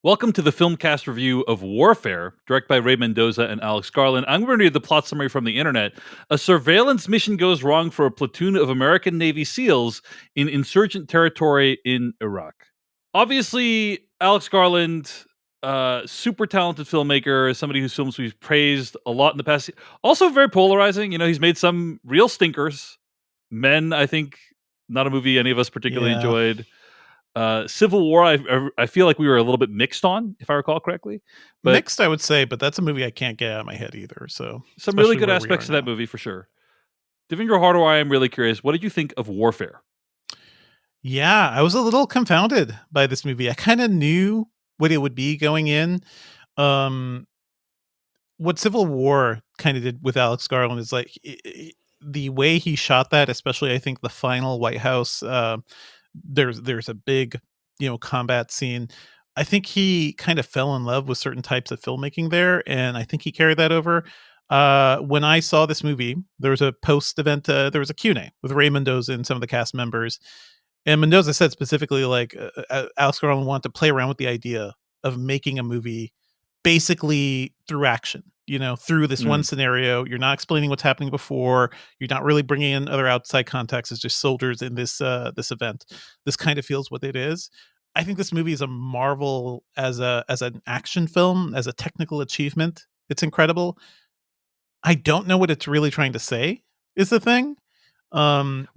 Welcome to the Filmcast review of Warfare, directed by Ray Mendoza and Alex Garland. I'm going to read the plot summary from the internet. A surveillance mission goes wrong for a platoon of American Navy SEALs in insurgent territory in Iraq. Obviously, Alex Garland, super talented filmmaker, somebody whose films we've praised a lot in the past. Also very polarizing. You know, he's made some real stinkers. Men, I think, not a movie any of us particularly enjoyed. Civil War, I feel like we were a little bit mixed on, if I recall correctly. But mixed, I would say, but that's a movie I can't get out of my head either. So some really good aspects of that movie for sure. Devindra, I am really curious. What did you think of Warfare? Yeah, I was a little confounded by this movie. I kind of knew what it would be going in. What Civil War kind of did with Alex Garland is like the way he shot that, especially I think the final White House. There's a big, combat scene. I think he kind of fell in love with certain types of filmmaking there, and I think he carried that over. When I saw this movie, there was a post-event, there was a Q&A with Ray Mendoza and some of the cast members, and Mendoza said specifically, like, Alex Garland wanted to play around with the idea of making a movie basically through action. Through this one scenario, you're not explaining what's happening before. You're not really bringing in other outside context. It's just soldiers in this event. This kind of feels what it is. I think this movie is a marvel as an action film, as a technical achievement. It's incredible. I don't know what it's really trying to say is the thing. War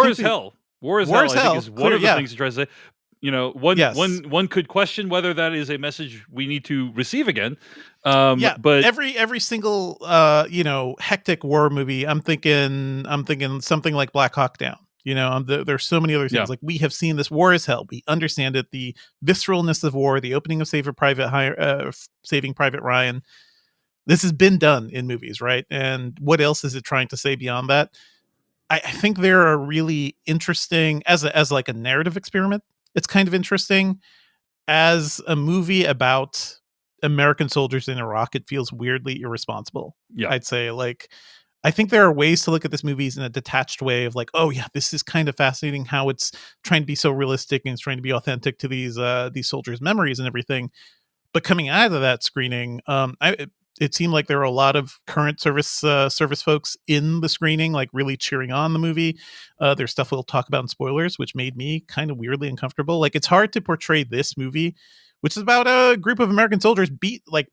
is hell. War is hell. I think is one of the things he tries to say. One could question whether that is a message we need to receive again. But every single hectic war movie, I'm thinking something like Black Hawk Down. There's so many other things. Like, we have seen this. War is hell. We understand it. The visceralness of war, the opening of Saving Private Ryan. This has been done in movies, right? And what else is it trying to say beyond that? I think there are really interesting as like a narrative experiment. It's kind of interesting. As a movie about American soldiers in Iraq, it feels weirdly irresponsible. Yeah. I'd say, like, I think there are ways to look at this movie in a detached way of like, oh yeah, this is kind of fascinating how it's trying to be so realistic and it's trying to be authentic to these soldiers' memories and everything. But coming out of that screening, it seemed like there were a lot of current service folks in the screening, like really cheering on the movie. There's stuff we'll talk about in spoilers, which made me kind of weirdly uncomfortable. Like, it's hard to portray this movie, which is about a group of American soldiers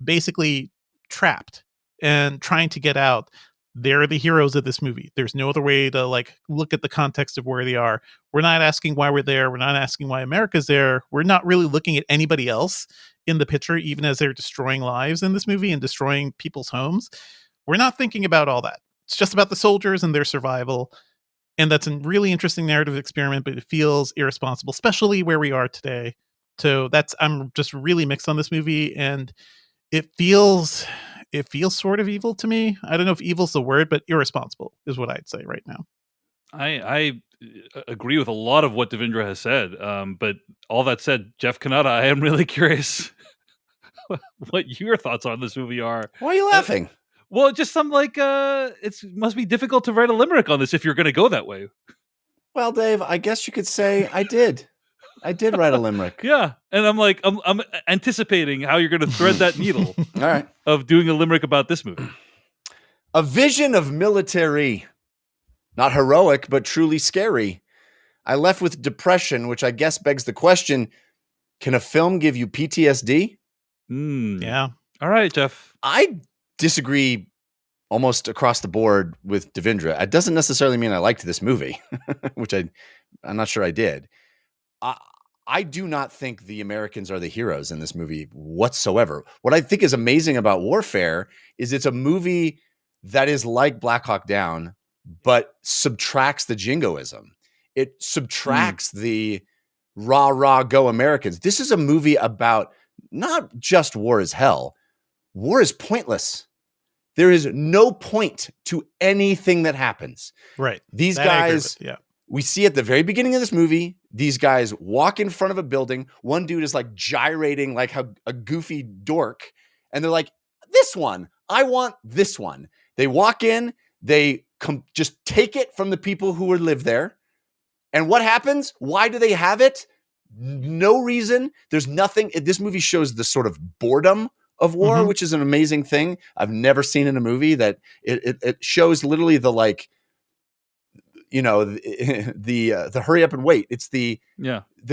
basically trapped and trying to get out. They're the heroes of this movie. There's no other way to look at the context of where they are. We're not asking why we're there. We're not asking why America's there. We're not really looking at anybody else in the picture, even as they're destroying lives in this movie and destroying people's homes. We're not thinking about all that. It's just about the soldiers and their survival. And that's a really interesting narrative experiment, but it feels irresponsible, especially where we are today. So I'm just really mixed on this movie, and it feels sort of evil to me. I don't know if evil's the word, but irresponsible is what I'd say right now. I agree with a lot of what Devindra has said. But all that said, Jeff Kanata, I am really curious what your thoughts on this movie are. Why are you laughing? Well, just some it must be difficult to write a limerick on this if you're going to go that way. Well, Dave, I guess you could say I did. I did write a limerick. Yeah, and I'm anticipating how you're going to thread that needle. All right, of doing a limerick about this movie. A vision of military, not heroic but truly scary. I left with depression, which I guess begs the question: can a film give you PTSD? Yeah. All right, Jeff. I disagree almost across the board with Devindra. It doesn't necessarily mean I liked this movie, which I'm not sure I did. I do not think the Americans are the heroes in this movie whatsoever. What I think is amazing about Warfare is it's a movie that is like Black Hawk Down, but subtracts the jingoism. It subtracts the rah, rah, go Americans. This is a movie about not just war is hell. War is pointless. There is no point to anything that happens. Right. These guys... We see at the very beginning of this movie, these guys walk in front of a building. One dude is like gyrating like a goofy dork. And they're like, this one, I want this one. They walk in, they just take it from the people who live there. And what happens? Why do they have it? no reason. There's nothing. This movie shows the sort of boredom of war, which is an amazing thing. I've never seen in a movie that it shows literally the like, you know, the hurry up and wait. It's the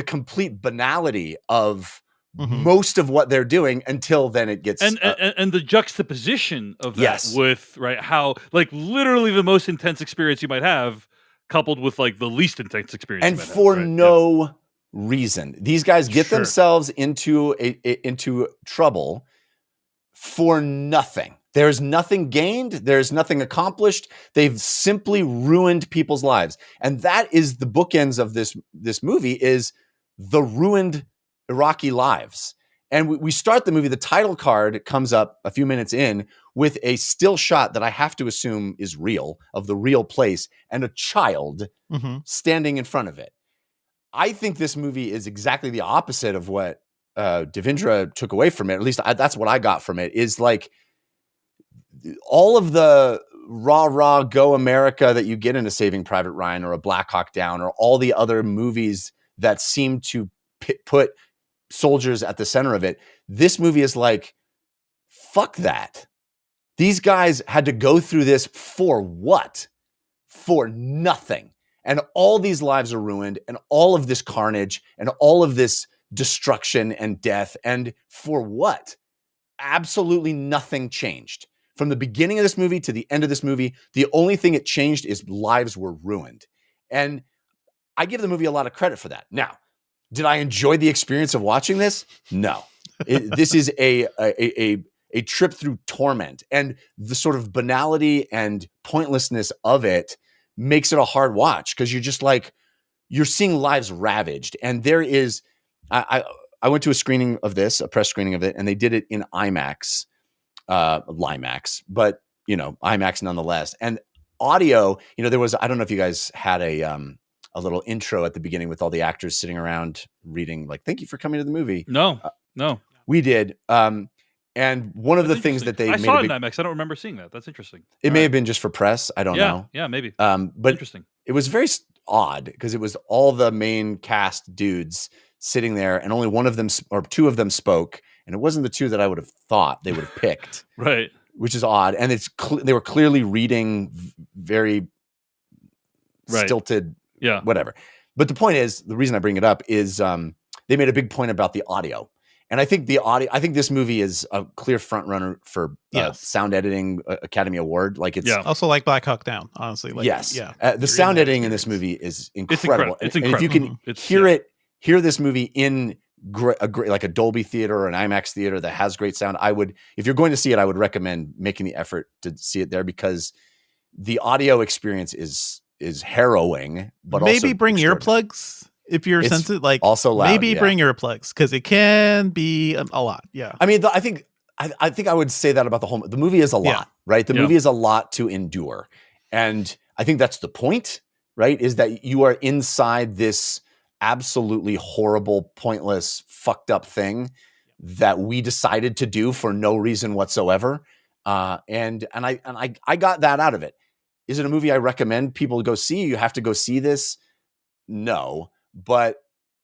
complete banality of most of what they're doing until then it gets and the juxtaposition of that with how like literally the most intense experience you might have coupled with like the least intense experience and for no reason. These guys get themselves into into trouble for nothing. There's nothing gained. There's nothing accomplished. They've simply ruined people's lives. And that is the bookends of this movie, is the ruined Iraqi lives. And we start the movie, the title card comes up a few minutes in with a still shot that I have to assume is real, of the real place, and a child standing in front of it. I think this movie is exactly the opposite of what Devindra took away from it. At least that's what I got from it, is like all of the rah go America that you get in a Saving Private Ryan or a Black Hawk Down or all the other movies that seem to put soldiers at the center of it. This movie is like, fuck that. These guys had to go through this for what? For nothing. And all these lives are ruined, and all of this carnage, and all of this destruction and death. And for what? Absolutely nothing changed. From the beginning of this movie to the end of this movie, the only thing it changed is lives were ruined. And I give the movie a lot of credit for that. Now, did I enjoy the experience of watching this? No. This is a trip through torment, and the sort of banality and pointlessness of it makes it a hard watch, because you're just like, you're seeing lives ravaged. And there is, I went to a screening of this, a press screening of it, and they did it in IMAX, Limax, but you know, IMAX nonetheless. And audio, you know, there was, I don't know if you guys had a little intro at the beginning with all the actors sitting around reading, like, thank you for coming to the movie. No, we did. And one of the things that I saw it in IMAX. I don't remember seeing that. That's interesting. It may have been just for press. I don't know. Yeah, maybe. But interesting. It was very odd, because it was all the main cast dudes sitting there, and only one of them or two of them spoke, and it wasn't the two that I would have thought they would have picked. Right. Which is odd. And it's they were clearly reading very stilted, whatever. But the point is, the reason I bring it up is they made a big point about the audio. And I think I think this movie is a clear front runner for sound editing Academy Award. Like, it's also like Black Hawk Down, honestly. Like, the sound editing in this movie is incredible. It's incredible. And if you can hear this movie in like a Dolby theater or an IMAX theater that has great sound, if you're going to see it, I would recommend making the effort to see it there, because the audio experience is harrowing. But maybe also bring earplugs. If you're sensitive, like, also loud, maybe bring earplugs, because it can be a lot. Yeah. I mean, I think I would say that about the movie is a lot, right? The movie is a lot to endure. And I think that's the point, right? Is that you are inside this absolutely horrible, pointless, fucked up thing that we decided to do for no reason whatsoever. And I got that out of it. Is it a movie I recommend people to go see? You have to go see this? No. But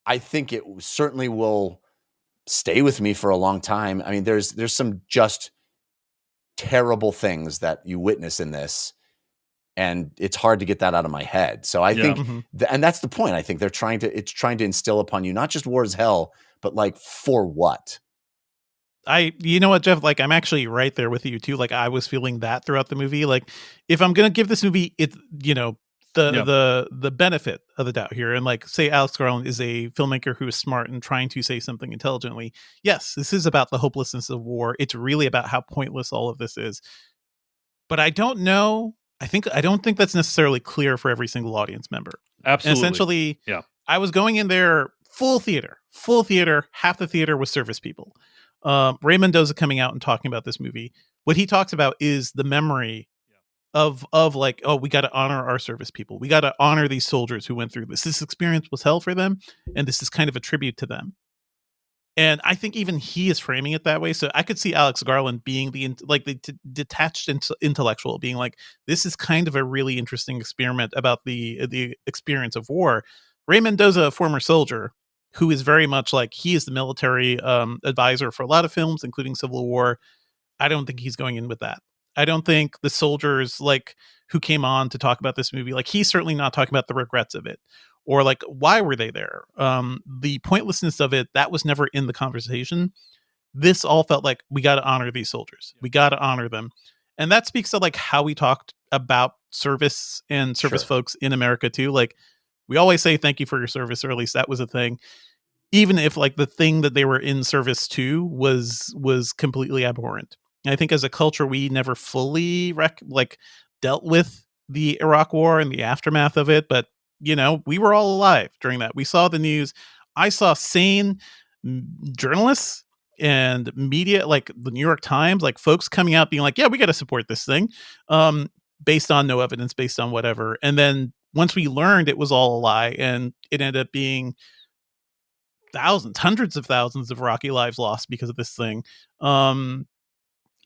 I think it certainly will stay with me for a long time. I mean, there's some just terrible things that you witness in this, and it's hard to get that out of my head. So I think, and that's the point. I think it's trying to instill upon you, not just war is hell, but like, for what? You know what, Jeff, like, I'm actually right there with you too. Like, I was feeling that throughout the movie. Like, if I'm going to give this movie, it's, you know, the benefit of the doubt here, and like, say Alex Garland is a filmmaker who is smart and trying to say something intelligently. Yes, this is about the hopelessness of war. It's really about how pointless all of this is. But I don't know. I don't think that's necessarily clear for every single audience member. Absolutely. And essentially, I was going in there full theater. Half the theater was service people. Ray Mendoza coming out and talking about this movie. What he talks about is the memory of like, oh, we got to honor our service people. We got to honor these soldiers who went through this. This experience was hell for them, and this is kind of a tribute to them. And I think even he is framing it that way. So I could see Alex Garland being the detached intellectual, being like, this is kind of a really interesting experiment about the experience of war. Ray Mendoza, a former soldier, who is very much like, he is the military advisor for a lot of films, including Civil War. I don't think he's going in with that. I don't think the soldiers like who came on to talk about this movie, like he's certainly not talking about the regrets of it or like why were they there. The pointlessness of it, that was never in the conversation. This all felt like we got to honor these soldiers. We got to honor them. And that speaks to like how we talked about service and service folks in America too. Like we always say thank you for your service, or at least that was a thing. Even if like the thing that they were in service to was completely abhorrent. And I think as a culture, we never fully dealt with the Iraq War and the aftermath of it. But you know, we were all alive during that. We saw the news. I saw sane journalists and media, like the New York Times, like folks coming out being like, yeah, we got to support this thing, based on no evidence, based on whatever. And then once we learned it was all a lie, and it ended up being thousands, hundreds of thousands of Iraqi lives lost because of this thing.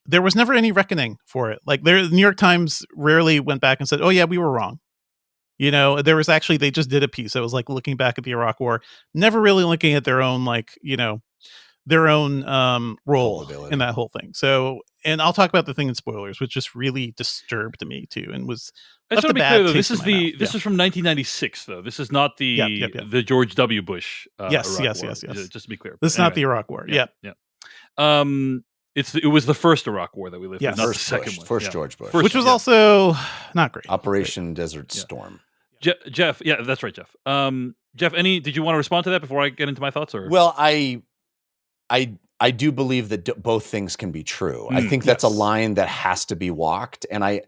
There was never any reckoning for it. Like the New York Times rarely went back and said, oh yeah, we were wrong. You know, there was actually, they just did a piece that was like looking back at the Iraq War, never really looking at their own, like, you know, their own role in that whole thing. So, and I'll talk about the thing in spoilers, which just really disturbed me too, and was. I just want to be clear though. This is from 1996 though. This is not the the George W. Bush. Yes. Just to be clear, this is not the Iraq War. Yeah. It was the first Iraq War that we lived in, not the second one. First George Bush, which was also not great. Operation Desert Storm. Jeff, yeah, that's right, Jeff. Jeff, did you want to respond to that before I get into my thoughts? Or well, I do believe that both things can be true. I think that's a line that has to be walked, and I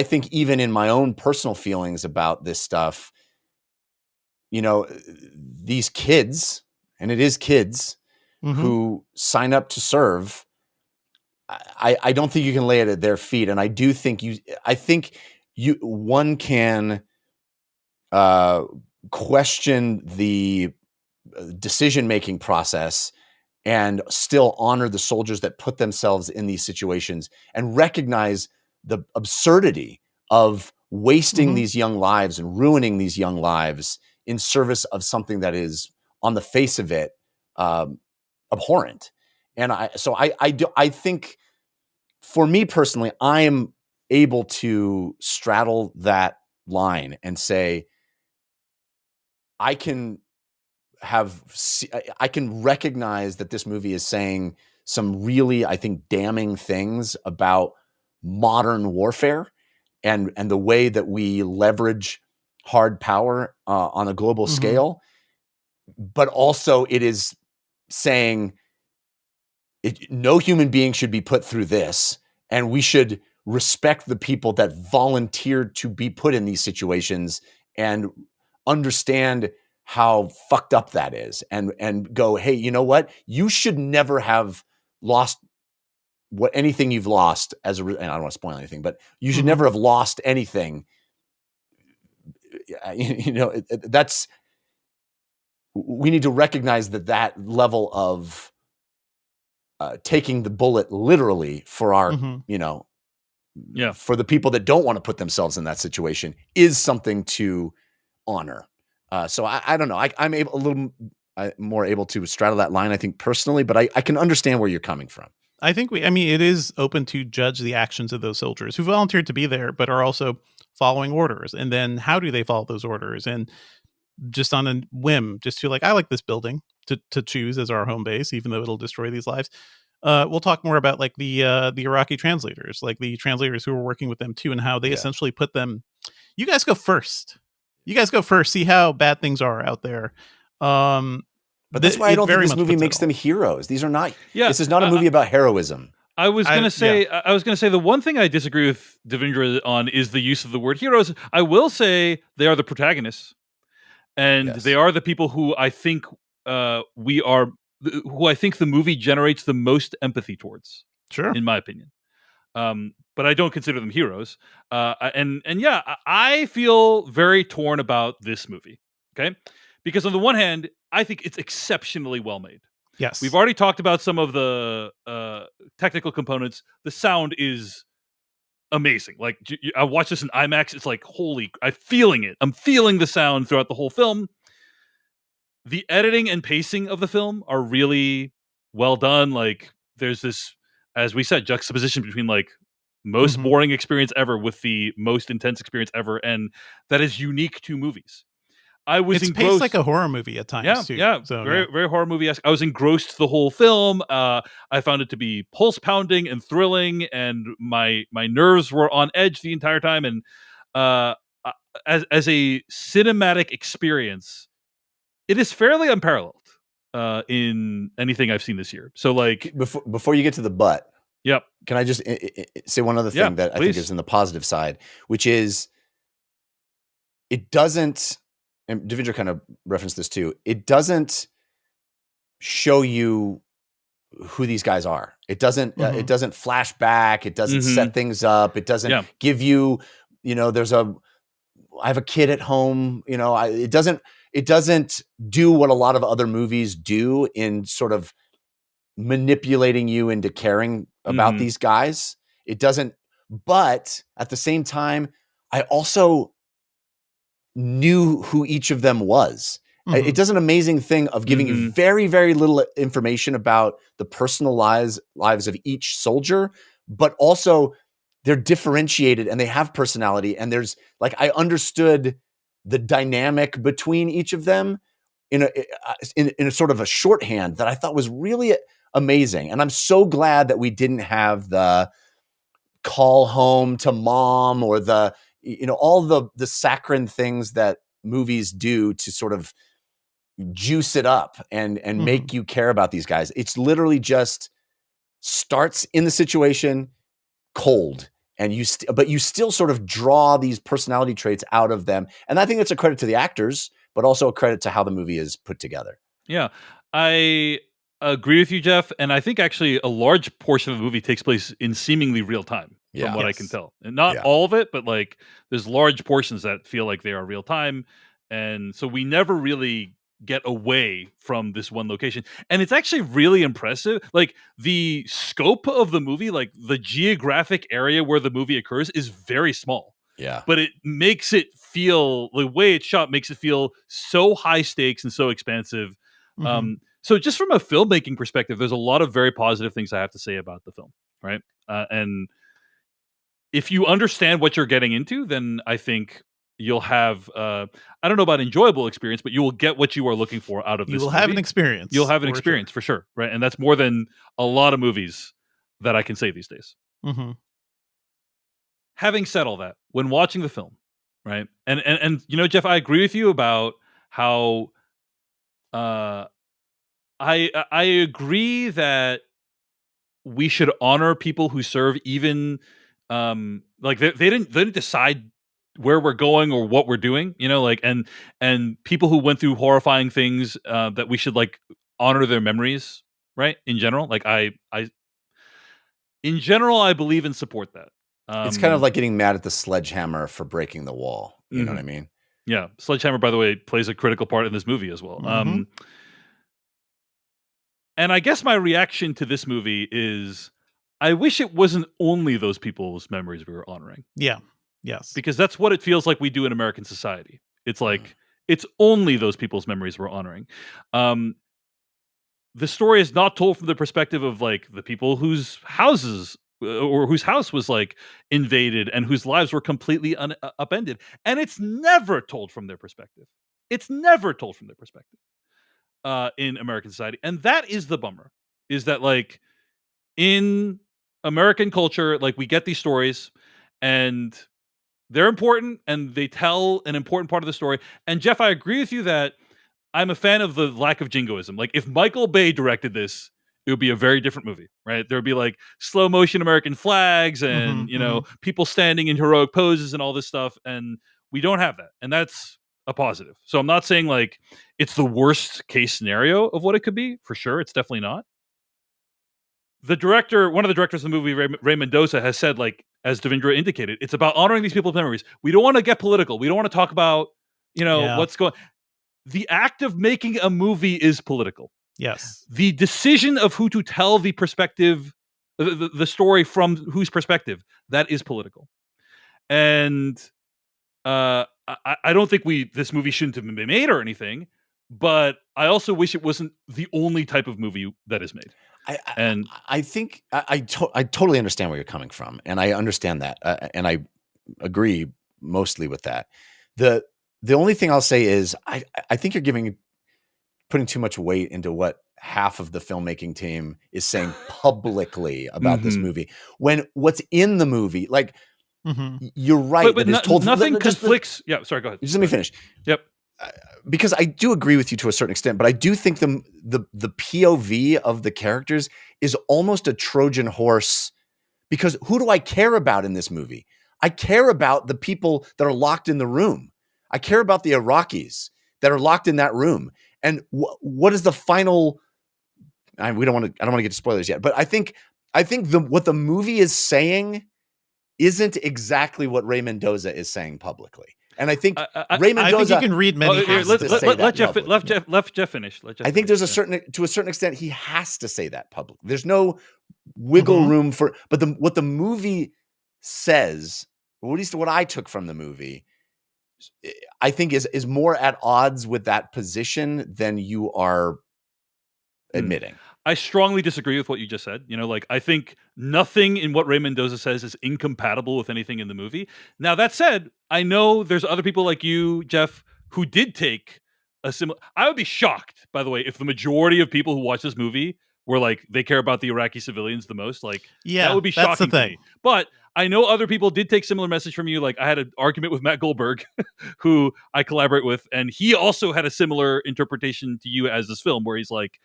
think even in my own personal feelings about this stuff, you know, these kids, and it is kids who sign up to serve. I don't think you can lay it at their feet, and I do think one can question the decision-making process and still honor the soldiers that put themselves in these situations and recognize the absurdity of wasting these young lives and ruining these young lives in service of something that is, on the face of it, abhorrent. And I think, for me personally, I am able to straddle that line and say, I can recognize that this movie is saying some really, I think, damning things about modern warfare and the way that we leverage hard power on a global scale. But also it is saying no human being should be put through this, and we should respect the people that volunteered to be put in these situations and understand how fucked up that is, and go, hey, you know what? You should never have lost anything you've lost and I don't want to spoil anything, but you should never have lost anything. You know, we need to recognize that level of taking the bullet literally for our, you know, for the people that don't want to put themselves in that situation is something to honor. So I don't know. I'm a little more able to straddle that line, I think, personally, but I can understand where you're coming from. I think it is open to judge the actions of those soldiers who volunteered to be there, but are also following orders. And then how do they follow those orders? And just on a whim, just to like, I like this building to choose as our home base, even though it'll destroy these lives. We'll talk more about like the Iraqi translators, like the translators who were working with them too, and how they essentially put them, you guys go first. See how bad things are out there. But that's why I don't think this movie makes them heroes. These are not. This is not a movie about heroism. I was gonna say the one thing I disagree with Devindra on is the use of the word heroes. I will say they are the protagonists, and they are the people who I think who I think the movie generates the most empathy towards. Sure, in my opinion. But I don't consider them heroes. I feel very torn about this movie. Okay, because on the one hand, I think it's exceptionally well made. Yes, we've already talked about some of the technical components. The sound is amazing. Like I watched this in IMAX. It's like, holy! I'm feeling it. I'm feeling the sound throughout the whole film. the editing and pacing of the film are really well done. Like there's this, as we said, juxtaposition between like most Mhm. boring experience ever with the most intense experience ever, and that is unique to movies. I was It's paced like engrossed. a horror movie at times too. Yeah, So very, very horror movie-esque. I was engrossed the whole film. I found it to be pulse pounding and thrilling, and my nerves were on edge the entire time. And uh, uh, as a cinematic experience, it is fairly unparalleled in anything I've seen this year. So, like, Before you get to the butt, yep, can I just say one other yeah, thing that I please. think is in the positive side, which is it doesn't, and Devindra kind of referenced this too, it doesn't show you who these guys are. It doesn't it doesn't flash back, it doesn't set things up, it doesn't Yeah. give you, you know, I have a kid at home, you know, it doesn't do what a lot of other movies do in sort of manipulating you into caring about these guys. It doesn't, but at the same time, I also knew who each of them was. It does an amazing thing of giving you very, very little information about the personal lives of each soldier, but also they're differentiated and they have personality. And there's like, I understood the dynamic between each of them in a sort of a shorthand that I thought was really amazing. And I'm so glad that we didn't have the call home to mom or the, you know, all the saccharine things that movies do to sort of juice it up and make you care about these guys. It's literally just starts in the situation cold, and but you still sort of draw these personality traits out of them. And I think it's a credit to the actors, but also a credit to how the movie is put together. Yeah, I agree with you, Jeff. And I think actually a large portion of the movie takes place in seemingly real time, from what I can tell. And not all of it, but like there's large portions that feel like they are real time. And so we never really get away from this one location. And it's actually really impressive. Like the scope of the movie, like the geographic area where the movie occurs is very small. Yeah. But it makes it feel, the way it's shot makes it feel so high stakes and so expansive. So just from a filmmaking perspective, there's a lot of very positive things I have to say about the film, right? And if you understand what you're getting into, then I think you'll have, I don't know about enjoyable experience, but you will get what you are looking for out of this You will movie. have an experience. You'll have an experience for sure, right? And that's more than a lot of movies that I can say these days. Having said all that, when watching the film, right? And you know, Jeff, I agree with you about how I agree that we should honor people who serve, even like they didn't decide where we're going or what we're doing, you know, like and people who went through horrifying things, that we should like honor their memories, right? In general, like I in general I believe and support that. It's kind of like getting mad at the sledgehammer for breaking the wall. You know what I mean? Yeah, Sledgehammer, by the way, plays a critical part in this movie as well. And I guess my reaction to this movie is, I wish it wasn't only those people's memories we were honoring. Yeah. Yes. Because that's what it feels like we do in American society. It's like, it's only those people's memories we're honoring. The story is not told from the perspective of like the people whose houses or whose house was like invaded and whose lives were completely upended. And it's never told from their perspective. It's never told from their perspective. In American society. And that is the bummer, is that like in American culture, like we get these stories and they're important and they tell an important part of the story. And Jeff, I agree with you that I'm a fan of the lack of jingoism. Like if Michael Bay directed this, it would be a very different movie, right? There would be like slow motion American flags and, you know, people standing in heroic poses and all this stuff. And we don't have that. And that's a positive. So I'm not saying like it's the worst case scenario of what it could be. For sure. It's definitely not. The director, one of the directors of the movie, Ray Mendoza, has said, like, as Devindra indicated, it's about honoring these people's memories. We don't want to get political. We don't want to talk about, you know, what's going. The act of making a movie is political. Yes. The decision of who to tell the perspective, the story from whose perspective, that is political. And I don't think this movie shouldn't have been made or anything, but I also wish it wasn't the only type of movie that is made. I think I totally understand where you're coming from, and I understand that, and I agree mostly with that. The only thing I'll say is I think you're putting too much weight into what half of the filmmaking team is saying publicly about this movie, when what's in the movie, like, you're right, but nothing conflicts. Yeah, sorry, go ahead. Just let me finish. Yep. Because I do agree with you to a certain extent, but I do think the POV of the characters is almost a Trojan horse, because who do I care about in this movie? I care about the people that are locked in the room. I care about the Iraqis that are locked in that room. And what is the final? I don't want to get to spoilers yet, but I think what the movie is saying isn't exactly what Ray Mendoza is saying publicly. And I think Ray Mendoza. I think you can read many. Let Jeff finish. I think there's to a certain extent, he has to say that publicly. There's no wiggle room for. But what the movie says, or at least what I took from the movie, I think is more at odds with that position than you are admitting. I strongly disagree with what you just said. I think nothing in what Ray Mendoza says is incompatible with anything in the movie. Now, that said, I know there's other people like you, Jeff, who did take a similar. I would be shocked, by the way, if the majority of people who watch this movie were like, they care about the Iraqi civilians the most. Like, that would be shocking. That's the thing. To me. But I know other people did take similar message from you. Like, I had an argument with Matt Goldberg, who I collaborate with, and he also had a similar interpretation to you as this film, where he's like,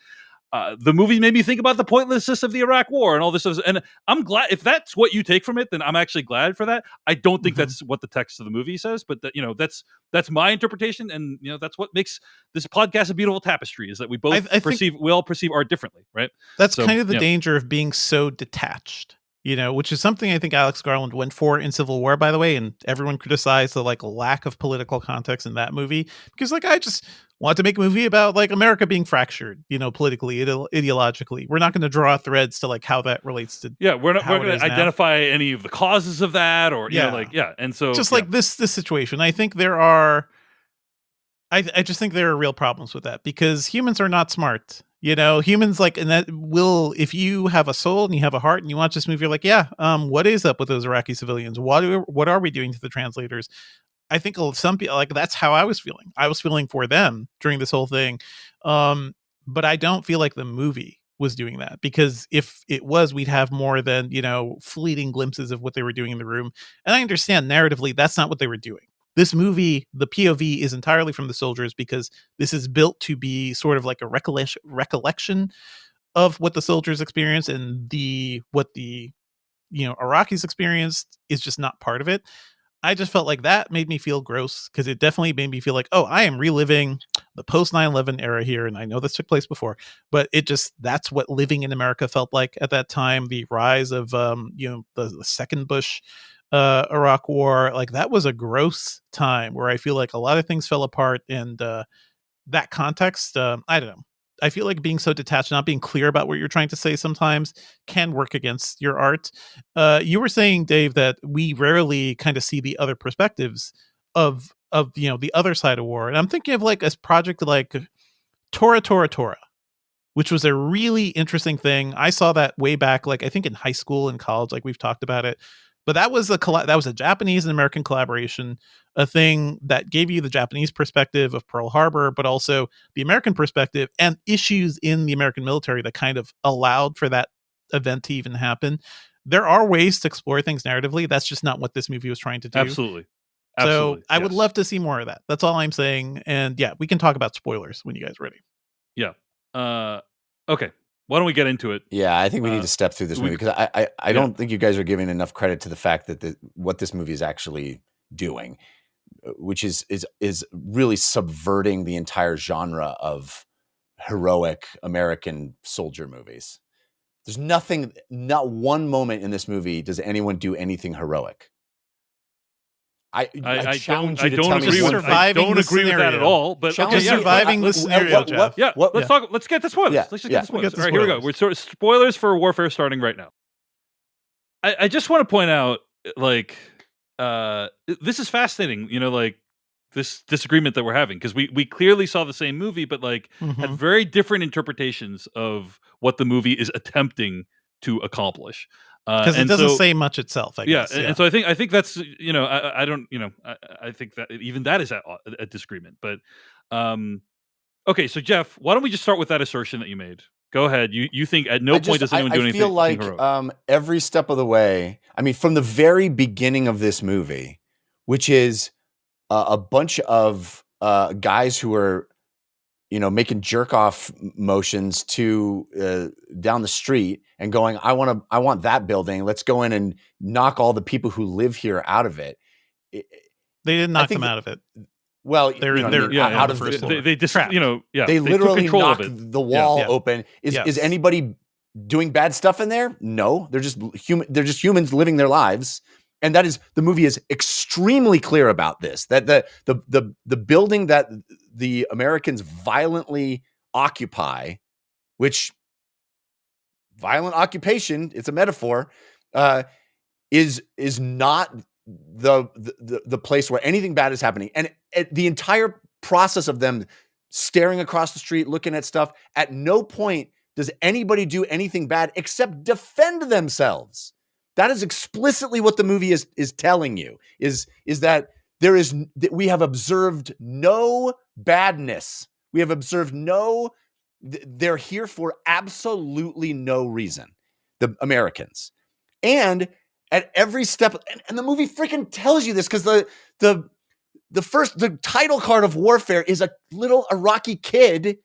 the movie made me think about the pointlessness of the Iraq War and all this. And I'm glad if that's what you take from it, then I'm actually glad for that. I don't think that's what the text of the movie says, but that's my interpretation. And that's what makes this podcast a beautiful tapestry, is that we both we all perceive art differently, right? That's kind of the danger of being so detached. Which is something I think Alex Garland went for in Civil War, by the way, and everyone criticized the lack of political context in that movie, because I just want to make a movie about America being fractured, politically, ideologically. We're not going to draw threads to how that relates to. Yeah, we're going to identify any of the causes of that, or and so just this situation, I think there are. I just think there are real problems with that, because humans are not smart. Humans and that if you have a soul and you have a heart and you watch this movie, you're like, what is up with those Iraqi civilians? What are we doing to the translators? I think some people, that's how I was feeling. I was feeling for them during this whole thing. But I don't feel like the movie was doing that, because if it was, we'd have more than, fleeting glimpses of what they were doing in the room. And I understand narratively, that's not what they were doing. This movie, the POV is entirely from the soldiers, because this is built to be sort of like a recollection of what the soldiers experienced, and what the Iraqis experienced is just not part of it. I just felt like that made me feel gross, because it definitely made me feel like, oh, I am reliving the post 9/11 era here, and I know this took place before, but that's what living in America felt like at that time. The rise of the second Bush Iraq War, that was a gross time where I feel like a lot of things fell apart, and that context, I don't know. I feel like being so detached, not being clear about what you're trying to say, sometimes can work against your art. You were saying, Dave, that we rarely kind of see the other perspectives of the other side of war, and I'm thinking of a project like Tora, which was a really interesting thing. I saw that way back, I think in high school and college, we've talked about it. But that was a Japanese and American collaboration, a thing that gave you the Japanese perspective of Pearl Harbor, but also the American perspective and issues in the American military that kind of allowed for that event to even happen. There are ways to explore things narratively. That's just not what this movie was trying to do. Absolutely. So I would love to see more of that. That's all I'm saying. And we can talk about spoilers when you guys are ready. Yeah. Okay. Why don't we get into it? Yeah, I think we need to step through this movie, because I don't think you guys are giving enough credit to the fact that what this movie is actually doing, which is really subverting the entire genre of heroic American soldier movies. There's not one moment in this movie does anyone do anything heroic. I challenge you to tell me. I don't agree with that at all. But surviving the scenario, Jeff. Let's talk. Let's get to spoilers. Yeah. Let's just get to spoilers. All right, here we go. We're sort of spoilers for Warfare starting right now. I just want to point out, this is fascinating. this disagreement that we're having, because we clearly saw the same movie, but like had very different interpretations of what the movie is attempting to accomplish. Because it and doesn't so say much itself, I yeah, guess. and so I think that's, you know, I don't, you know, I think that even that is a disagreement. But okay, so Jeff, why don't we just start with that assertion that you made? Go ahead. You think at no point does anyone do anything? I feel like heroic. every step of the way. I mean, from the very beginning of this movie, which is a bunch of guys who are, you know, making jerk off motions to down the street and going, I want that building. Let's go in and knock all the people who live here out of it. They didn't knock them out of it. Well, they're you know, out on of the first floor. They just, you know, they literally knocked the wall open. Yes. Is anybody doing bad stuff in there? No, they're just human. They're just humans living their lives. And that is, the movie is extremely clear about this, that the building that the Americans violently occupy, which violent occupation, it's a metaphor, is not the place where anything bad is happening. And the entire process of them staring across the street, looking at stuff, at no point does anybody do anything bad except defend themselves. That is explicitly what the movie is telling you, is that we have observed no badness. We have observed they're here for absolutely no reason, the Americans. And at every step, and the movie freaking tells you this, because the title card of Warfare is a little Iraqi kid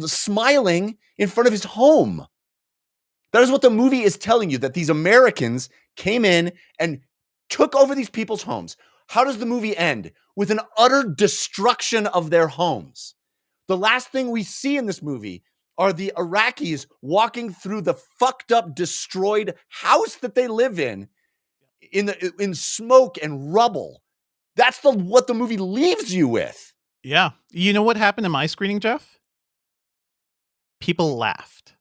smiling in front of his home. That is what the movie is telling you, that these Americans came in and took over these people's homes. How does the movie end? With an utter destruction of their homes. The last thing we see in this movie are the Iraqis walking through the fucked up, destroyed house that they live in smoke and rubble. That's what the movie leaves you with. Yeah. You know what happened in my screening, Jeff? People laughed.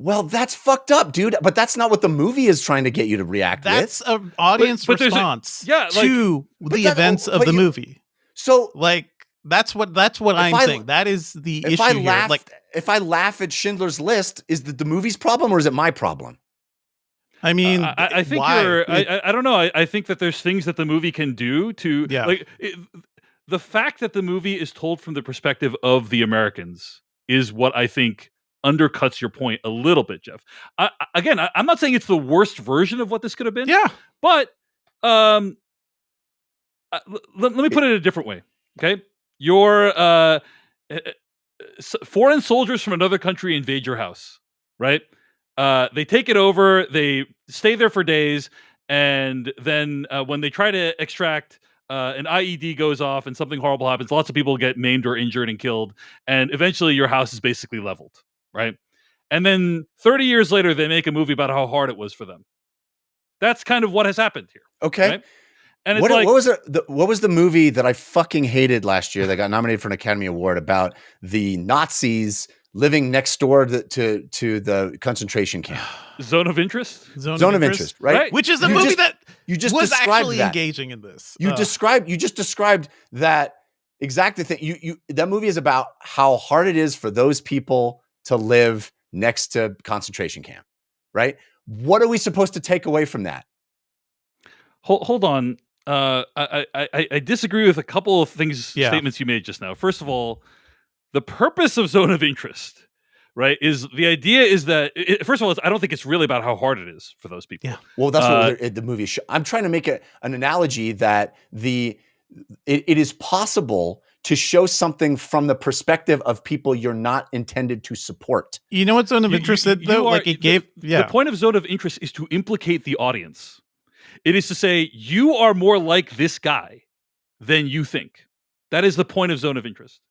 Well, that's fucked up, dude. But that's not what the movie is trying to get you to react that's with. That's an audience response to the events of the movie. So, like, that's what I'm saying. That is the issue here. Like, if I laugh at Schindler's List, is the movie's problem or is it my problem? I mean, I think I don't know. I think that there's things that the movie can do to like the fact that the movie is told from the perspective of the Americans is what I think undercuts your point a little bit, Jeff. I'm not saying it's the worst version of what this could have been. Yeah, but let me put it a different way. Okay, your foreign soldiers from another country invade your house, right? They take it over, they stay there for days, and then when they try to extract, an IED goes off and something horrible happens. Lots of people get maimed or injured and killed, and eventually your house is basically leveled, right? And then 30 years later, they make a movie about how hard it was for them. That's kind of what has happened here. Okay. Right? And it's what was the movie that I fucking hated last year that got nominated for an Academy Award about the Nazis living next door to the concentration camp? Zone of Interest? Zone of Interest, right? Which is a movie that you just was described actually that. engaging in this. You just described that exact thing. That movie is about how hard it is for those people to live next to concentration camp, right? What are we supposed to take away from that? Hold on. I disagree with a couple of statements you made just now. First of all, the purpose of Zone of Interest, right, is the idea is that first of all, I don't think it's really about how hard it is for those people. Yeah. Well, that's what the movie. I'm trying to make an analogy that it is possible to show something from the perspective of people you're not intended to support. You know what Zone of Interest did, though? The point of Zone of Interest is to implicate the audience. It is to say, you are more like this guy than you think. That is the point of Zone of Interest.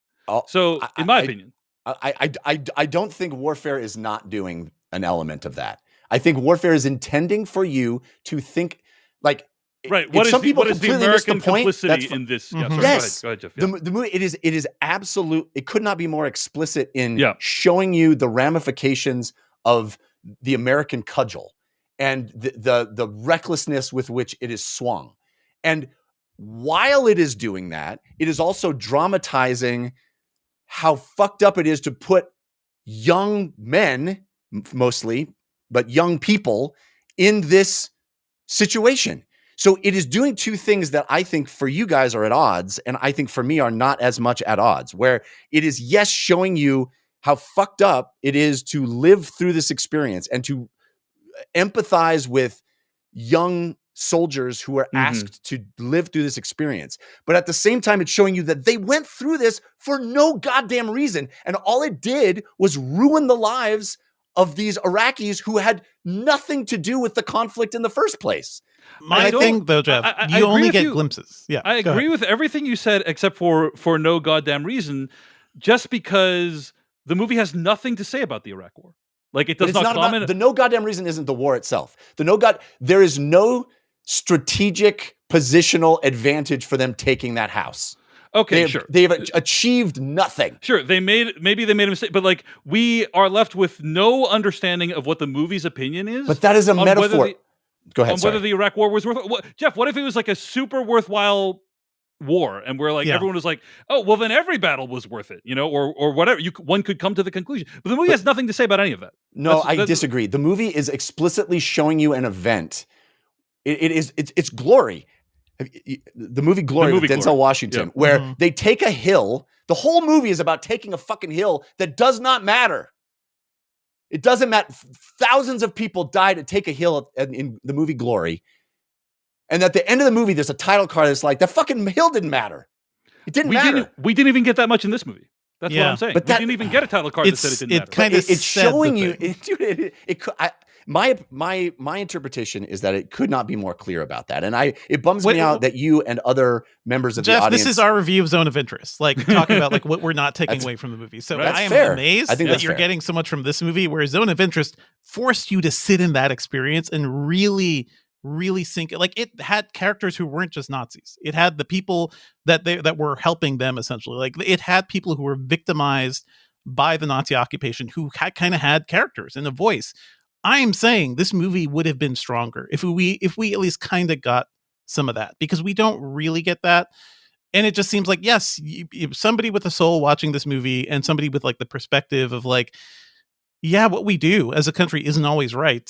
So, in my opinion. I don't think Warfare is not doing an element of that. I think Warfare is intending for you to think, like, right. What is the American complicity in this? Yeah, sorry, yes. Go ahead, Jeff. Yeah. The movie, it is absolute. It could not be more explicit in showing you the ramifications of the American cudgel and the recklessness with which it is swung. And while it is doing that, it is also dramatizing how fucked up it is to put young men, mostly, but young people in this situation. So it is doing two things that I think for you guys are at odds, and I think for me are not as much at odds, where it is, yes, showing you how fucked up it is to live through this experience and to empathize with young soldiers who are asked to live through this experience. But at the same time, it's showing you that they went through this for no goddamn reason. And all it did was ruin the lives of these Iraqis who had nothing to do with the conflict in the first place. My thing, though, Jeff, you only get glimpses. Yeah, I agree with everything you said, except for no goddamn reason, just because the movie has nothing to say about the Iraq War. Like, it does not comment. The no goddamn reason isn't the war itself. There is no strategic positional advantage for them taking that house. Okay, sure. They've achieved nothing. Sure, maybe they made a mistake, but like, we are left with no understanding of what the movie's opinion is. But that is a metaphor. Go ahead. On whether the Iraq War was worth. Jeff, what if it was like a super worthwhile war, and we're like, everyone was like, oh, well, then every battle was worth it, or whatever. One could come to the conclusion, but the movie has nothing to say about any of that. No, I disagree. The movie is explicitly showing you an event. It's Glory. The movie Glory with Denzel Washington, where they take a hill. The whole movie is about taking a fucking hill that does not matter. It doesn't matter. Thousands of people died to take a hill in the movie Glory. And at the end of the movie, there's a title card that's like, that fucking hill didn't matter. It didn't matter. We didn't even get that much in this movie. That's what I'm saying. But we didn't even get a title card that said it didn't matter. It's showing you. My interpretation is that it could not be more clear about that, and it bums me out that you and other members of Jeff, the audience. This is our review of Zone of Interest, like talking about like what we're not taking away from the movie. So I am amazed that you're getting so much from this movie, where Zone of Interest forced you to sit in that experience and really sink it. Like, it had characters who weren't just Nazis. It had the people that were helping them, essentially. Like, it had people who were victimized by the Nazi occupation who kind of had characters and a voice. I am saying this movie would have been stronger if we at least kind of got some of that, because we don't really get that. And it just seems like, yes, somebody with a soul watching this movie, and somebody with like the perspective of like, yeah, what we do as a country isn't always right.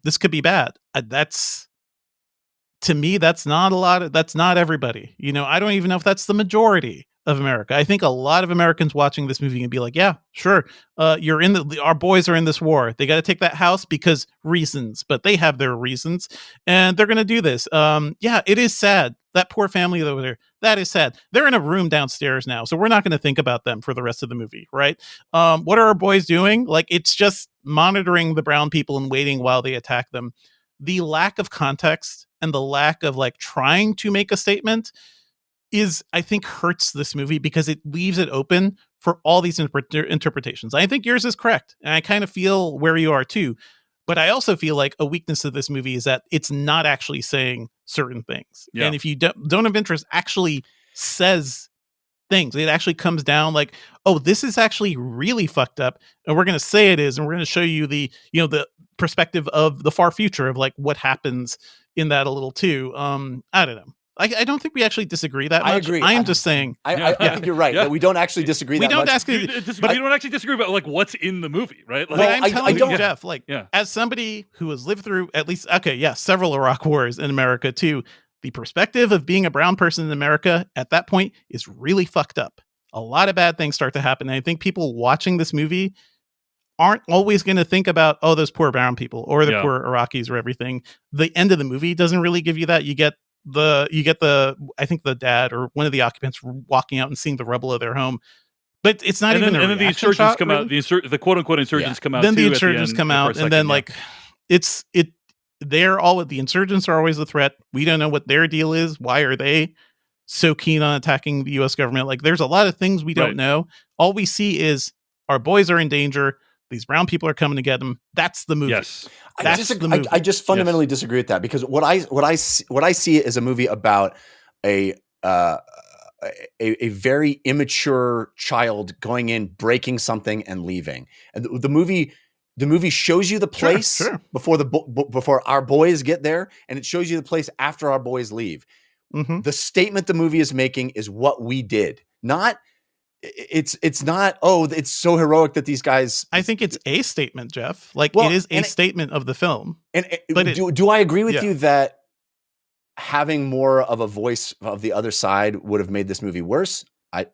This could be bad. To me, that's not everybody. I don't even know if that's the majority of America. I think a lot of Americans watching this movie can be like, yeah, sure. Our boys are in this war. They got to take that house because reasons, but they have their reasons, and they're going to do this. Yeah, it is sad. That poor family over there, that is sad. They're in a room downstairs now, so we're not going to think about them for the rest of the movie, right? What are our boys doing? Like, it's just monitoring the brown people and waiting while they attack them. The lack of context and the lack of like trying to make a statement is, I think, hurts this movie, because it leaves it open for all these interpretations. I think yours is correct, and I kind of feel where you are too. But I also feel like a weakness of this movie is that it's not actually saying certain things. Yeah. And if you don't have interest, actually says things. It actually comes down like, oh, this is actually really fucked up, and we're going to say it is, and we're going to show you the perspective of the far future of like what happens in that a little too. I don't know. I don't think we actually disagree that much. I agree. I am just saying. I think you're right. That we don't actually disagree that much. But you don't actually disagree about like what's in the movie, right? Like, well, I'm telling you, Jeff, like, as somebody who has lived through at least, several Iraq wars in America too, the perspective of being a brown person in America at that point is really fucked up. A lot of bad things start to happen. And I think people watching this movie aren't always going to think about, oh, those poor brown people or the poor Iraqis or everything. The end of the movie doesn't really give you that. You get I think the dad or one of the occupants walking out and seeing the rubble of their home, but it's not even. And then the insurgents come out. The quote unquote insurgents come out. Then the insurgents come out, and then like they're all the insurgents are always a threat. We don't know what their deal is. Why are they so keen on attacking the U.S. government? Like, there's a lot of things we don't know. All we see is our boys are in danger. These brown people are coming to get them. That's the movie. Yes. I just fundamentally disagree with that, because what I see is a movie about a very immature child going in, breaking something, and leaving. And the movie shows you the place before our boys get there, and it shows you the place after our boys leave. Mhm. The statement the movie is making is what we did. Not it's not, oh, it's so heroic that these guys. I think it's a statement, Jeff. Like, Well, it is a and statement of the film. And But do I agree with yeah. you that having more of a voice of the other side would have made this movie worse? I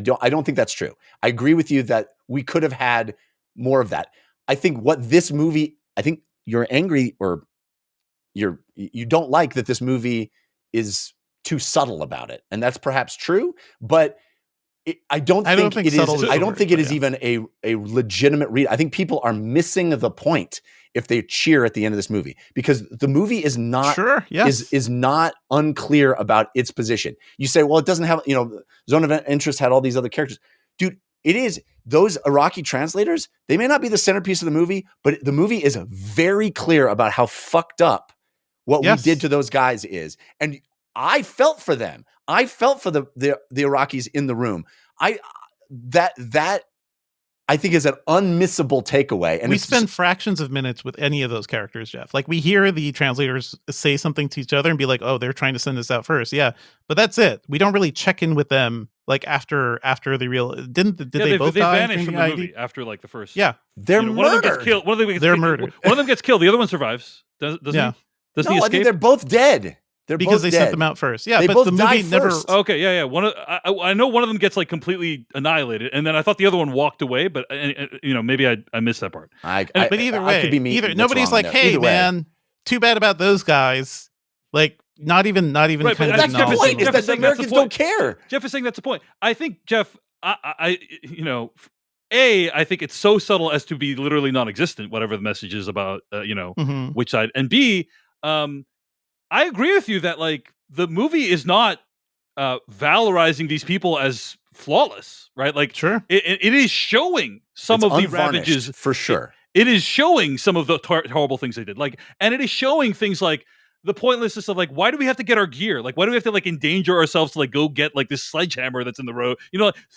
don't think that's true. I agree with you that we could have had more of that. I think I think you're angry, or you don't like that this movie is too subtle about it, and that's perhaps true. But I don't think it is. I don't think it is even a legitimate read. I think people are missing the point if they cheer at the end of this movie, because the movie is not is not unclear about its position. You say, well, it doesn't have, Zone of Interest had all these other characters. Dude, it is. Those Iraqi translators, they may not be the centerpiece of the movie, but the movie is very clear about how fucked up what we did to those guys is. And I felt for them. I felt for the Iraqis in the room. That I think is an unmissable takeaway. And we spend fractions of minutes with any of those characters, Jeff. Like, we hear the translators say something to each other and be like, "Oh, they're trying to send us out first." Yeah, but that's it. We don't really check in with them like after the real. Did they both die? They vanish from the movie after like the first. Yeah, they're murdered. One of them gets killed. They're murdered. One of them gets killed. The other one survives. Doesn't he? Doesn't he escape? I think they're both dead. Because they sent them out first. Yeah, but the movie never. Okay, yeah. I know one of them gets like completely annihilated, and then I thought the other one walked away, but maybe I missed that part. But either way, could be me. Nobody's like, "Hey, man, too bad about those guys." Like, not even. Right, kind of that's the point. Is that the Americans don't care? Jeff is saying that's the point. I think, Jeff. I think it's so subtle as to be literally non-existent. Whatever the message is about, which side, and B. I agree with you that like the movie is not valorizing these people as flawless, right? Like, sure, it is showing some of the ravages for sure. It is showing some of the horrible things they did, like, and it is showing things like the pointlessness of like, why do we have to get our gear? Like, why do we have to like endanger ourselves to like go get like this sledgehammer that's in the road?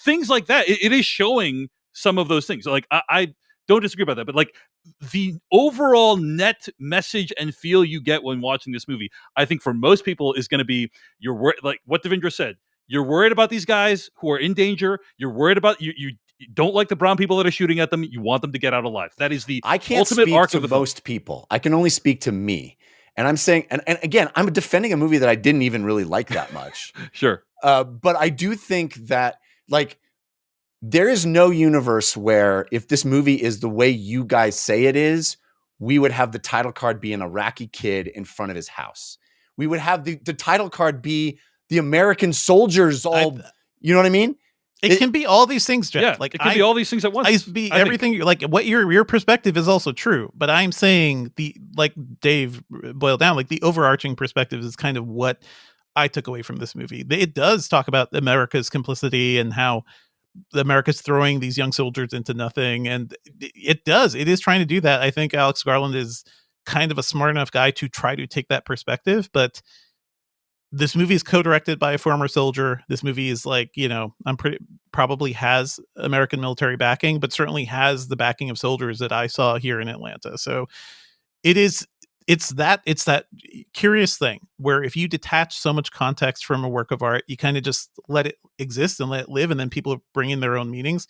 Things like that. It is showing some of those things. So, like, I don't disagree about that, but like the overall net message and feel you get when watching this movie, I think for most people is going to be, you're like what Devindra said. You're worried about these guys who are in danger. You're worried about you don't like the brown people that are shooting at them. You want them to get out alive. That is the ultimate arc of the film. Most people. I can only speak to me, and I'm saying, and again, I'm defending a movie that I didn't even really like that much. Sure, but I do think that like. There is no universe where if this movie is the way you guys say it is, we would have the title card be an Iraqi kid in front of his house. We would have the title card be the American soldiers all, you know what I mean? It can be all these things, Jeff. Yeah, like it can be all these things at once. Everything like what your perspective is also true, but I'm saying like Dave boiled down, like the overarching perspective is kind of what I took away from this movie. It does talk about America's complicity and how America's throwing these young soldiers into nothing, and it is trying to do that. I think Alex Garland is kind of a smart enough guy to try to take that perspective, but this movie is co-directed by a former soldier. This movie is like, probably has American military backing, but certainly has the backing of soldiers that I saw here in Atlanta. So it's that curious thing where if you detach so much context from a work of art, you kind of just let it exist and let it live, and then people bring in their own meanings.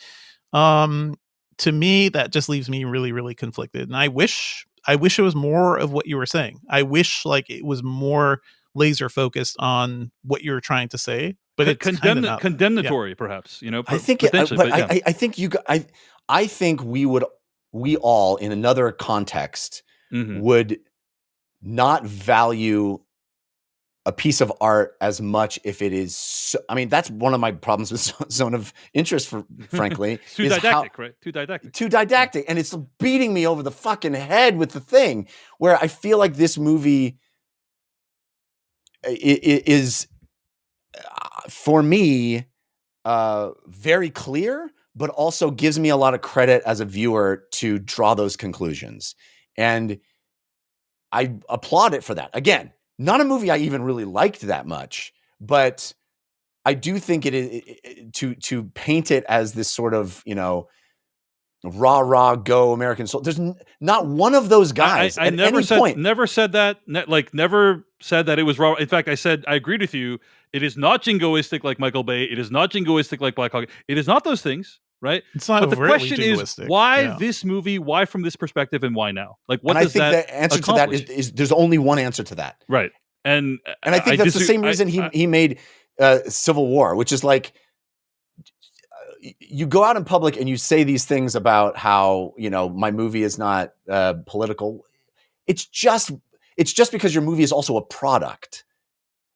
To me, that just leaves me really, really conflicted. And I wish it was more of what you were saying. I wish like it was more laser focused on what you're trying to say, but it's condemnatory, perhaps. I think, I think we all in another context would not value a piece of art as much if it is that's one of my problems with Zone of Interest, frankly. Too didactic, right? Too didactic. And it's beating me over the fucking head with the thing where I feel like this movie is for me very clear, but also gives me a lot of credit as a viewer to draw those conclusions. And I applaud it for that. Again, not a movie I even really liked that much, but I do think it is to paint it as this sort of, rah go American soldier. There's not one of those guys I at never any said point. never said that. Never said that it was raw. In fact, I said I agreed with you. It is not jingoistic like Michael Bay. It is not jingoistic like Black Hawk. It is not those things, right? It's not But the overtly question is, jingoistic. why Yeah. this movie? Why from this perspective, and why now? Like, what And does I think that the answer accomplish? to that is there's only one answer to that. Right. And I think that's the same reason he made Civil War, which is like, you go out in public and you say these things about how, my movie is not political. It's just because your movie is also a product.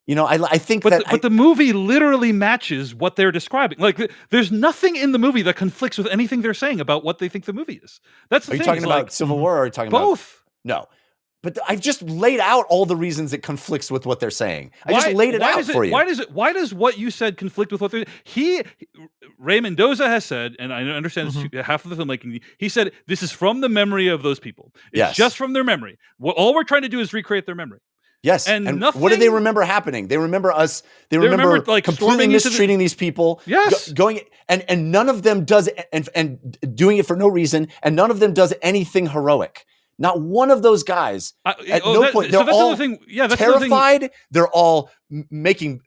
I think but the movie literally matches what they're describing. Like, there's nothing in the movie that conflicts with anything they're saying about what they think the movie is. That's the Are thing. you talking about Civil War, or are you talking about both? No. But I've just laid out all the reasons it conflicts with what they're saying. I just laid it out for you. Why does what you said conflict with what they're... Ray Mendoza has said, and I understand it's half of the filmmaking, he said, this is from the memory of those people. It's just from their memory. All we're trying to do is recreate their memory. Yes. And what do they remember happening? They remember us. They remember like completely mistreating these people. Yes. Going and none of them does and doing it for no reason. And none of them does anything heroic. Not one of those guys at no point. They're all terrified. They're all making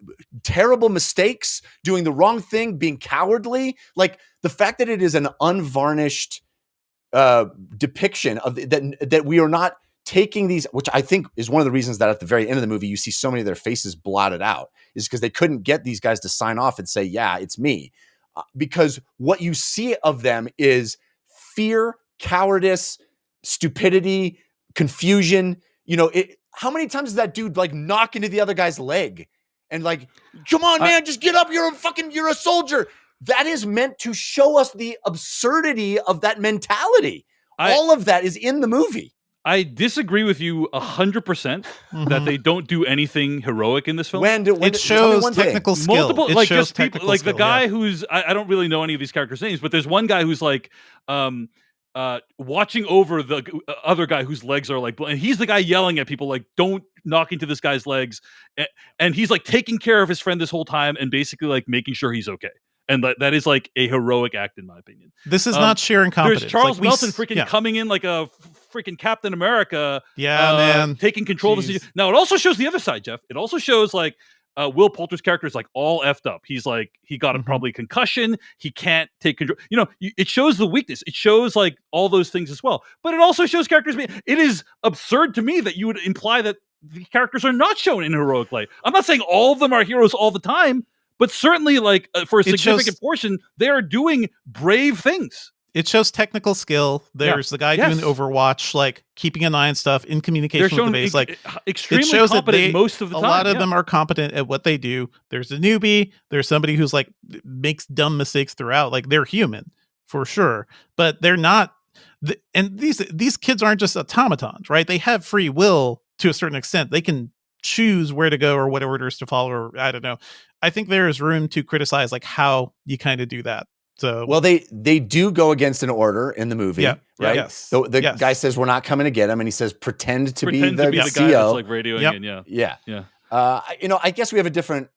terrible mistakes, doing the wrong thing, being cowardly. Like, the fact that it is an unvarnished depiction of that we are not taking these, which I think is one of the reasons that at the very end of the movie, you see so many of their faces blotted out, is because they couldn't get these guys to sign off and say, yeah, it's me. Because what you see of them is fear, cowardice, stupidity, confusion. How many times does that dude like knock into the other guy's leg and like, come on, man, just get up. You're a soldier. That is meant to show us the absurdity of that mentality. All of that is in the movie. I disagree with you 100% that they don't do anything heroic in this film. It shows technical skill. Multiple, like just people, like the guy who's I don't really know any of these characters' names, but there's one guy who's like watching over the other guy whose legs are like, and he's the guy yelling at people like, don't knock into this guy's legs, and he's like taking care of his friend this whole time and basically like making sure he's okay. And that is like a heroic act, in my opinion. This is not sheer incompetence. There's Charles Melton coming in like a freaking Captain America. Man. Taking control of the situation. Now, it also shows the other side, Jeff. It also shows like Will Poulter's character is like all effed up. He's like, he got probably concussion. He can't take control. It shows the weakness. It shows like all those things as well. But it also shows characters. It is absurd to me that you would imply that the characters are not shown in heroic light. I'm not saying all of them are heroes all the time, but certainly, like, for a significant portion, they are doing brave things. It shows technical skill. There's the guy doing Overwatch, like keeping an eye on stuff, in communication with the base. Like, extremely it shows competent most of the time. A lot of them are competent at what they do. There's a newbie. There's somebody who's like makes dumb mistakes throughout. Like, they're human for sure, but they're not. And these kids aren't just automatons, right? They have free will to a certain extent. They can choose where to go or what orders to follow, or I don't know. I think there is room to criticize like how you kind of do that. So, well, they do go against an order in the movie, right? Yes. So the guy says, "We're not coming to get him," and he says, "Pretend to be the guy that's like radioing in." Yeah. I guess we have a different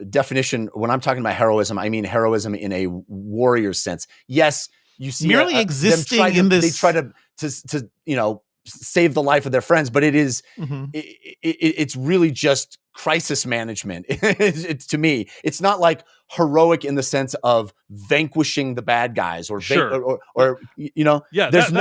definition. When I'm talking about heroism, I mean heroism in a warrior sense. Yes, you see merely existing in this. They try to save the life of their friends, but it is it's really just crisis management. To me, it's not like heroic in the sense of vanquishing the bad guys or that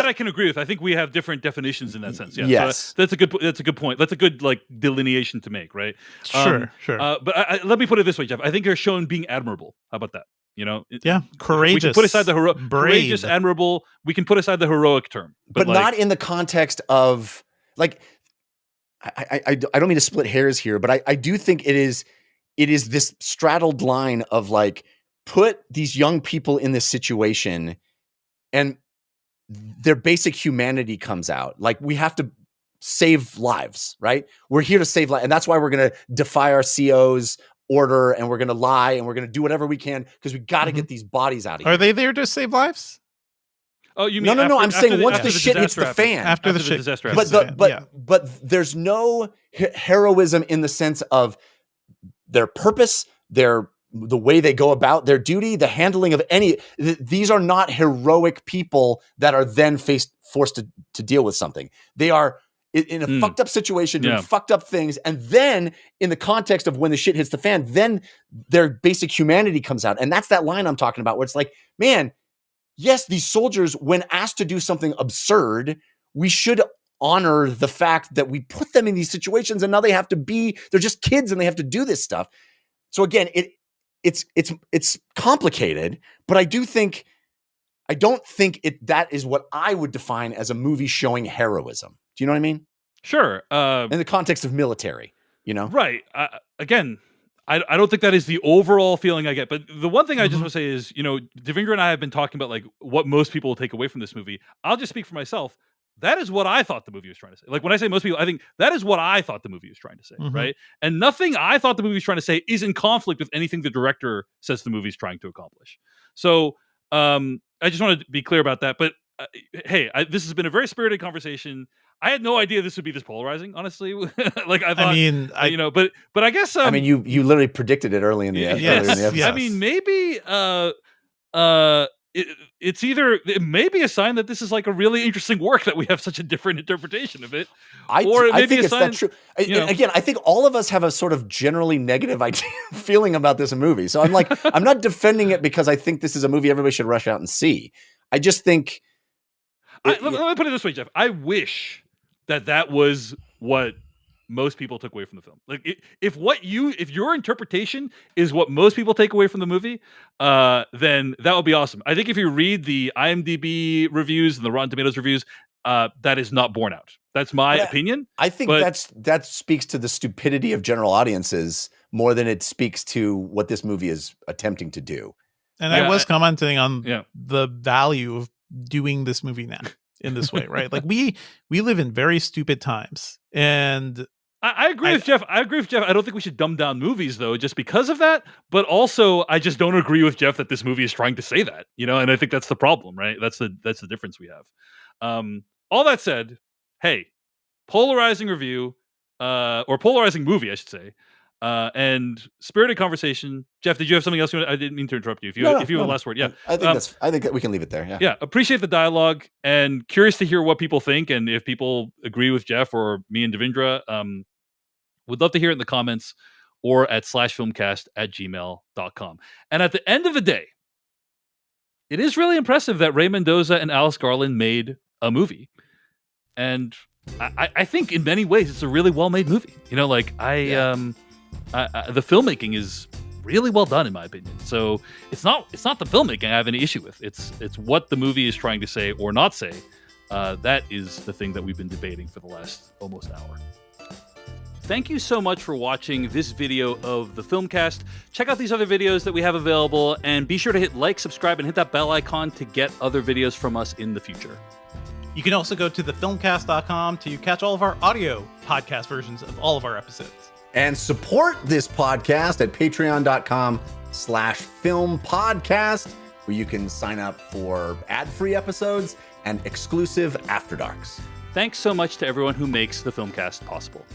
I can agree with. I think we have different definitions in that sense. Yeah, yes, so that's a good point. That's a good like delineation to make, right? Sure. But let me put it this way, Jeff. I think they're shown being admirable. How about that? Courageous. We can put aside the courageous, admirable. We can put aside the heroic term, but not in the context of like. I don't mean to split hairs here, but I do think it is this straddled line of like, put these young people in this situation and their basic humanity comes out. Like, we have to save lives, right? We're here to save lives. And that's why we're going to defy our CO's order, and we're going to lie, and we're going to do whatever we can because we got to get these bodies out of here. Are they there to save lives? Oh, you mean no? I'm saying once the shit hits the fan, after the shit, disaster, but there's no heroism in the sense of their purpose, their the way they go about their duty, the handling of these are not heroic people that are then forced to deal with something. They are in a fucked up situation, doing fucked up things. And then in the context of when the shit hits the fan, then their basic humanity comes out. And that's that line I'm talking about where it's like, man, yes, these soldiers, when asked to do something absurd, we should honor the fact that we put them in these situations and now they're just kids and they have to do this stuff. So again, it's complicated, but I don't think that is what I would define as a movie showing heroism. Do you know what I mean? Sure. In the context of military, Right. Again, I don't think that is the overall feeling I get. But the one thing I just want to say is, Devindra and I have been talking about like what most people will take away from this movie. I'll just speak for myself. That is what I thought the movie was trying to say. Like when I say most people, I think that is what I thought the movie was trying to say, right? And nothing I thought the movie was trying to say is in conflict with anything the director says the movie is trying to accomplish. So I just want to be clear about that. But hey, this has been a very spirited conversation. I had no idea this would be this polarizing, honestly. Like I thought, but I guess you literally predicted it early in the episode. I mean, maybe it may be a sign that this is like a really interesting work that we have such a different interpretation of it. I think it's that true. Again, I think all of us have a sort of generally negative feeling about this movie. So I'm like, I'm not defending it because I think this is a movie everybody should rush out and see. I just think. Let me put it this way, Jeff. I wish that was what most people took away from the film. Like if your interpretation is what most people take away from the movie, then that would be awesome. I think if you read the IMDb reviews and the Rotten Tomatoes reviews, that is not borne out. That's my opinion. I think that speaks to the stupidity of general audiences more than it speaks to what this movie is attempting to do. And I was commenting on the value of doing this movie now in this way, right? Like we live in very stupid times, and I agree with Jeff. I don't think we should dumb down movies though, just because of that. But also, I just don't agree with Jeff that this movie is trying to say that, and I think that's the problem, right? That's the difference we have. All that said, hey, polarizing review, or polarizing movie, I should say. And spirited conversation. Jeff, did you have something else? I didn't mean to interrupt you. If you have a last word, I think that we can leave it there. Yeah. Appreciate the dialogue and curious to hear what people think and if people agree with Jeff or me and Devindra. Would love to hear it in the comments or at /filmcast@gmail.com. And at the end of the day, it is really impressive that Ray Mendoza and Alex Garland made a movie, and I think in many ways it's a really well-made movie. The filmmaking is really well done in my opinion. So it's not the filmmaking I have any issue with. It's what the movie is trying to say or not say. That is the thing that we've been debating for the last almost hour. Thank you so much for watching this video of the Filmcast. Check out these other videos that we have available, and be sure to hit like, subscribe, and hit that bell icon to get other videos from us in the future. You can also go to thefilmcast.com to catch all of our audio podcast versions of all of our episodes. And support this podcast at patreon.com/filmpodcast, where you can sign up for ad-free episodes and exclusive After Darks. Thanks so much to everyone who makes the Filmcast possible.